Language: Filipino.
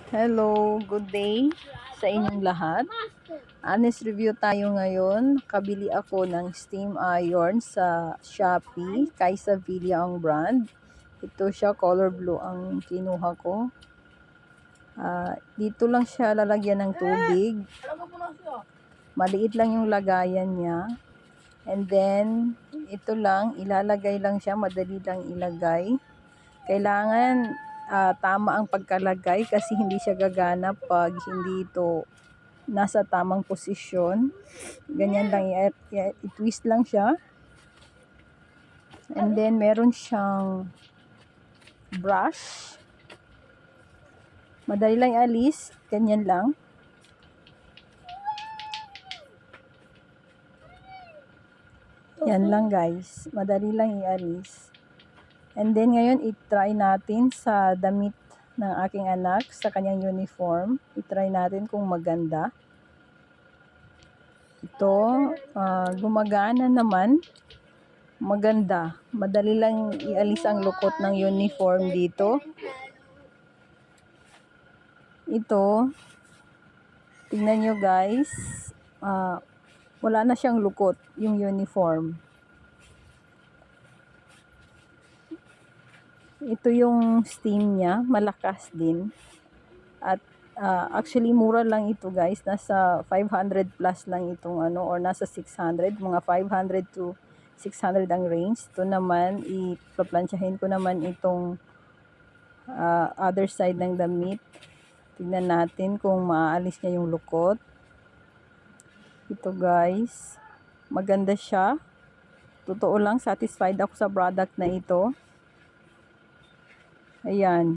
Hello, good day sa inyong lahat. Honest review tayo ngayon. Kabili ako ng steam iron sa Shopee. Kaysa Villa ang brand. Ito siya, color blue ang kinuha ko. Dito lang siya lalagyan ng tubig. Maliit lang yung lagayan niya. And then, ito lang, ilalagay lang siya. Madali lang ilagay. Kailangan tama ang pagkalagay kasi hindi siya gagana pag hindi ito nasa tamang posisyon. Ganyan lang, i-twist lang siya. And then meron siyang brush. Madali lang ialis, ganyan lang. Yan lang guys, madali lang ialis. And then ngayon i-try natin sa damit ng aking anak sa kanyang uniform. I-try natin kung maganda. Ito, gumagana naman. Maganda. Madali lang ialis ang lukot ng uniform dito. Ito, tingnan nyo guys. Wala na siyang lukot yung uniform. Ito yung steam niya. Malakas din. At actually mura lang ito guys, nasa 500 plus lang itong or nasa 600, mga 500 to 600 ang range. Ito naman, ipaplansyahin ko naman itong other side ng damit. Tignan natin kung maaalis niya yung lukot. Ito guys, maganda siya. Totoo lang, satisfied ako sa product na ito. Ayan.